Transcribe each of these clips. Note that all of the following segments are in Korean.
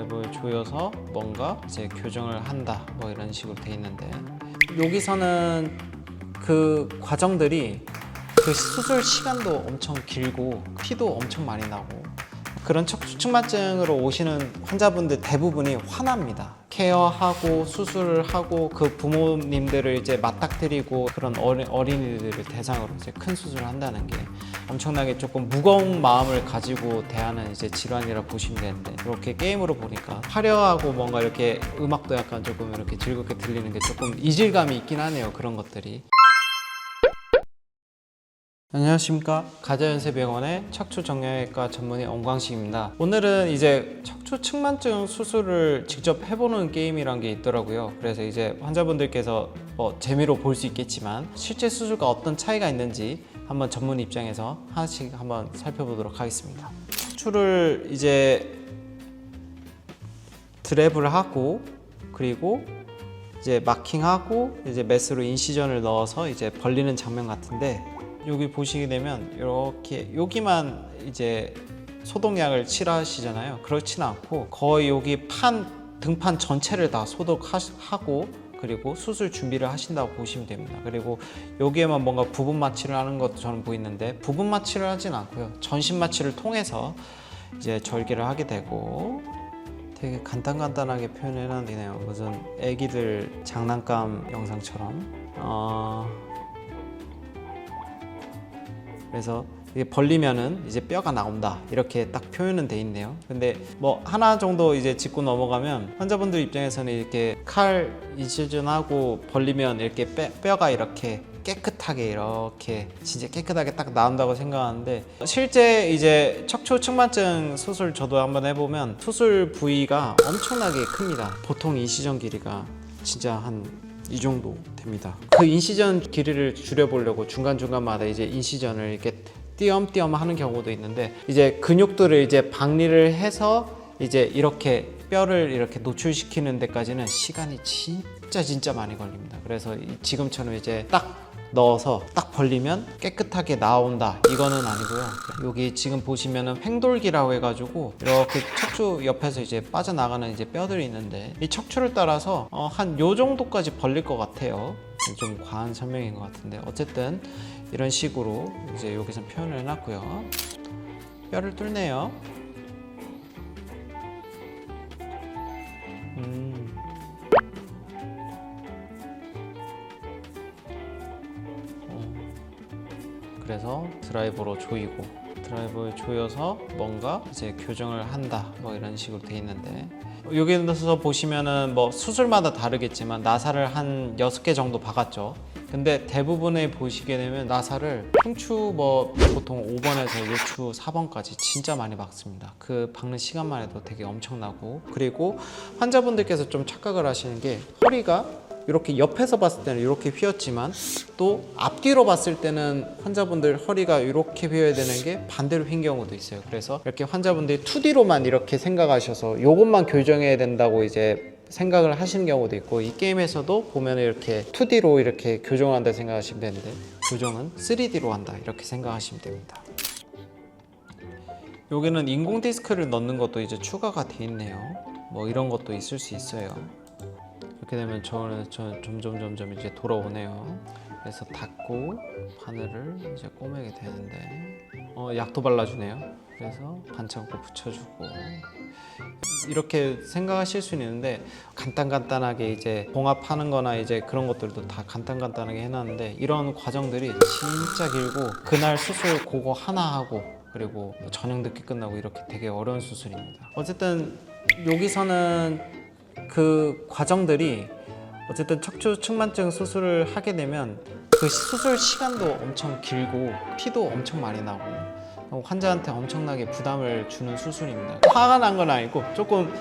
드라이버를 조여서 뭔가 이제 교정을 한다 뭐 이런 식으로 돼 있는데, 여기서는 그 과정들이 그 수술 시간도 엄청 길고 피도 엄청 많이 나고, 그런 척추측만증으로 오시는 환자분들 대부분이 화납니다. 케어하고 수술을 하고 그 부모님들을 이제 맞닥뜨리고 그런 어린이들을 대상으로 이제 큰 수술을 한다는 게 엄청나게 조금 무거운 마음을 가지고 대하는 이제 질환이라 보시면 되는데, 이렇게 게임으로 보니까 화려하고 뭔가 이렇게 음악도 약간 조금 이렇게 즐겁게 들리는 게 조금 이질감이 있긴 하네요. 그런 것들이. 안녕하십니까, 가자연세병원의 척추정형외과 전문의 엄광식입니다. 오늘은 이제 척추측만증 수술을 직접 해보는 게임이란 게 있더라고요. 그래서 이제 환자분들께서 재미로 볼 수 있겠지만 실제 수술과 어떤 차이가 있는지 한번 전문 입장에서 하나씩 한번 살펴보도록 하겠습니다. 척추를 이제 드랩을 하고, 그리고 이제 마킹하고 이제 메스로 인시전을 넣어서 이제 벌리는 장면 같은데, 여기 보시게 되면 이렇게 여기만 이제 소독약을 칠하시잖아요. 그렇지는 않고 거의 여기 등판 전체를 다 소독하고, 그리고 수술 준비를 하신다고 보시면 됩니다. 그리고 여기에만 뭔가 부분 마취를 하는 것도 저는 보이는데, 부분 마취를 하진 않고요, 전신 마취를 통해서 이제 절개를 하게 되고, 되게 간단하게 표현해 놨네요. 무슨 애기들 장난감 영상처럼. 그래서 이게 벌리면은 이제 뼈가 나온다, 이렇게 딱 표현은 돼 있네요. 근데 뭐 하나 정도 이제 짚고 넘어가면, 환자분들 입장에서는 이렇게 칼 인시전하고 벌리면 이렇게 뼈가 이렇게 깨끗하게, 이렇게 진짜 깨끗하게 딱 나온다고 생각하는데, 실제 이제 척추측만증 수술 저도 한번 해보면 수술 부위가 엄청나게 큽니다. 보통 인시전 길이가 진짜 한 이 정도 됩니다. 그 인시전 길이를 줄여보려고 중간중간마다 이제 인시전을 이렇게 띄엄띄엄 하는 경우도 있는데, 이제 근육들을 이제 박리를 해서 이제 이렇게 뼈를 이렇게 노출시키는 데까지는 시간이 진짜 많이 걸립니다. 그래서 지금처럼 이제 딱 넣어서 딱 벌리면 깨끗하게 나온다, 이거는 아니고요. 여기 지금 보시면은 횡돌기라고 해가지고 이렇게 척추 옆에서 이제 빠져나가는 이제 뼈들이 있는데, 이 척추를 따라서 한 요 정도까지 벌릴 것 같아요. 좀 과한 설명인 것 같은데, 어쨌든 이런 식으로 이제 여기서 표현을 해놨고요. 뼈를 뚫네요. 그래서 드라이버로 조이고, 드라이버를 조여서 뭔가 이제 교정을 한다 뭐 이런 식으로 돼 있는데, 여기서 보시면은 뭐 수술마다 다르겠지만 나사를 한 6개 정도 박았죠. 근데 대부분에 보시게 되면 나사를 흉추 뭐 보통 5번에서 요추 4번까지 진짜 많이 박습니다. 그 박는 시간만 해도 되게 엄청나고, 그리고 환자분들께서 좀 착각을 하시는 게, 허리가 이렇게 옆에서 봤을 때는 이렇게 휘었지만 또 앞뒤로 봤을 때는 환자분들 허리가 이렇게 휘어야 되는 게 반대로 휜 경우도 있어요. 그래서 이렇게 환자분들이 2D로만 이렇게 생각하셔서 요것만 교정해야 된다고 이제 생각을 하시는 경우도 있고, 이 게임에서도 보면 이렇게 2D로 이렇게 교정을 한다 생각하시면 되는데, 교정은 3D로 한다 이렇게 생각하시면 됩니다. 여기는 인공 디스크를 넣는 것도 이제 추가가 돼 있네요. 뭐 이런 것도 있을 수 있어요. 이렇게 되면 저는 점점 이제 돌아오네요. 그래서 닫고 바늘을 이제 꼬매게 되는데, 약도 발라주네요. 그래서 반창고 붙여주고, 이렇게 생각하실 수는 있는데, 간단하게 이제 봉합하는 거나 이제 그런 것들도 다 간단하게 해놨는데, 이런 과정들이 진짜 길고, 그날 수술 그거 하나 하고, 그리고 저녁 늦게 끝나고, 이렇게 되게 어려운 수술입니다. 어쨌든 여기서는 그 과정들이, 어쨌든 척추측만증 수술을 하게 되면 그 수술 시간도 엄청 길고 피도 엄청 많이 나고 환자한테 엄청나게 부담을 주는 수술입니다. 화가 난 건 아니고 조금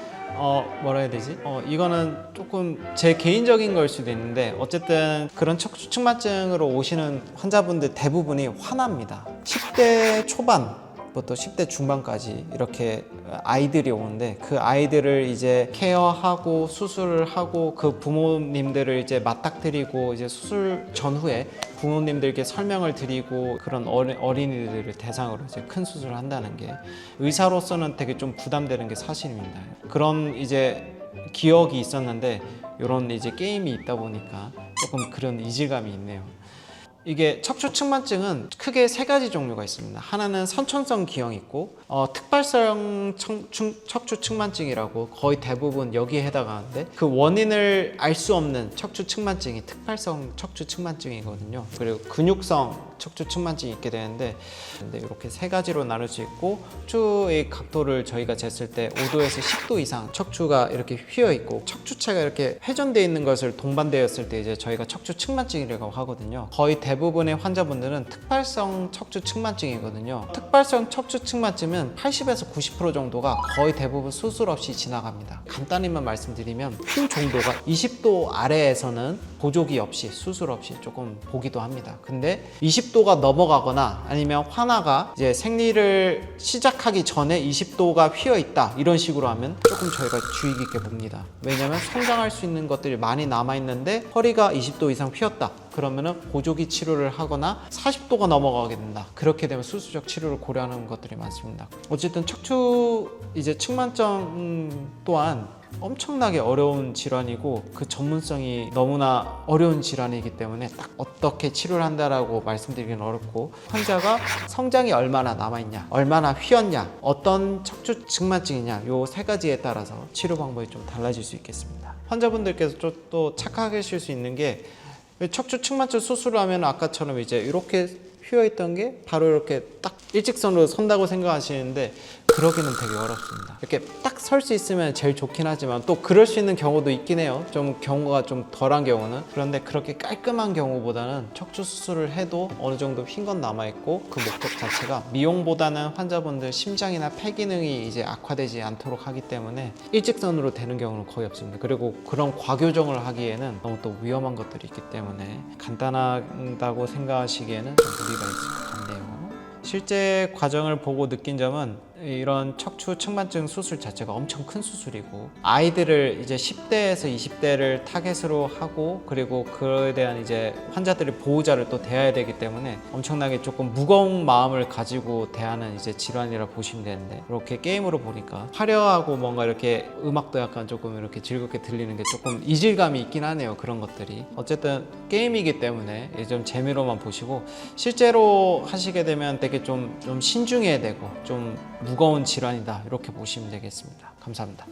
뭐라 해야 되지? 이거는 조금 제 개인적인 걸 수도 있는데, 어쨌든 그런 척추측만증으로 오시는 환자분들 대부분이 화납니다. 10대 초반 부터 10대 중반까지 이렇게 아이들이 오는데 그 아이들을 이제 케어하고 수술을 하고 그 부모님들을 이제 맞닥뜨리고 이제 수술 전후에 부모님들께 설명을 드리고 그런 어린이들을 대상으로 이제 큰 수술을 한다는 게 의사로서는 되게 좀 부담되는 게 사실입니다. 그런 이제 기억이 있었는데 이런 이제 게임이 있다 보니까 조금 그런 이질감이 있네요. 이게 척추측만증은 크게 세 가지 종류가 있습니다. 하나는 선천성 기형이 있고 특발성 척추측만증이라고 거의 대부분 여기에 해당하는데 그 원인을 알 수 없는 척추측만증이 특발성 척추측만증이거든요. 그리고 근육성 척추측만증이 있게 되는데 이렇게 세 가지로 나눌 수 있고 척추의 각도를 저희가 쟀을 때 5도에서 10도 이상 척추가 이렇게 휘어 있고 척추체가 이렇게 회전되어 있는 것을 동반되었을 때 이제 저희가 척추측만증이라고 하거든요. 거의 대부분의 환자분들은 특발성 척추측만증이거든요. 특발성 척추측만증은 80에서 90% 정도가 거의 대부분 수술 없이 지나갑니다. 간단히만 말씀드리면 핀 정도가 20도 아래에서는 보조기 없이 수술 없이 조금 보기도 합니다. 근데 20도가 넘어가거나 아니면 환아가 이제 생리를 시작하기 전에 20도가 휘어 있다 이런 식으로 하면 조금 저희가 주의 깊게 봅니다. 왜냐면 성장할 수 있는 것들이 많이 남아 있는데 허리가 20도 이상 휘었다 그러면은 보조기 치료를 하거나 40도가 넘어가게 된다. 그렇게 되면 수술적 치료를 고려하는 것들이 많습니다. 어쨌든 척추 이제 측만증 또한 엄청나게 어려운 질환이고 그 전문성이 너무나 어려운 질환이기 때문에 딱 어떻게 치료를 한다라고 말씀드리기는 어렵고 환자가 성장이 얼마나 남아있냐, 얼마나 휘었냐, 어떤 척추 측만증이냐 요 세 가지에 따라서 치료 방법이 좀 달라질 수 있겠습니다. 환자분들께서 또 착각하실 수 있는 게 척추 측만증 수술을 하면 아까처럼 이제 이렇게 휘어있던 게 바로 이렇게 딱 일직선으로 선다고 생각하시는데 그러기는 되게 어렵습니다. 이렇게 딱 설 수 있으면 제일 좋긴 하지만 또 그럴 수 있는 경우도 있긴 해요. 좀 경우가 좀 덜한 경우는. 그런데 그렇게 깔끔한 경우보다는 척추 수술을 해도 어느 정도 휜 건 남아있고 그 목적 자체가 미용보다는 환자분들 심장이나 폐 기능이 이제 악화되지 않도록 하기 때문에 일직선으로 되는 경우는 거의 없습니다. 그리고 그런 과교정을 하기에는 너무 또 위험한 것들이 있기 때문에 간단하다고 생각하시기에는 좀 무리가 있을 것 같네요. 실제 과정을 보고 느낀 점은 이런 척추 측만증 수술 자체가 엄청 큰 수술이고 아이들을 이제 10대에서 20대를 타겟으로 하고 그리고 그에 대한 이제 환자들의 보호자를 또 대해야 되기 때문에 엄청나게 조금 무거운 마음을 가지고 대하는 이제 질환이라 보시면 되는데 이렇게 게임으로 보니까 화려하고 뭔가 이렇게 음악도 약간 조금 이렇게 즐겁게 들리는 게 조금 이질감이 있긴 하네요. 그런 것들이 어쨌든 게임이기 때문에 좀 재미로만 보시고 실제로 하시게 되면 되게 좀 신중해야 되고 좀 무거운 질환이다 이렇게 보시면 되겠습니다. 감사합니다.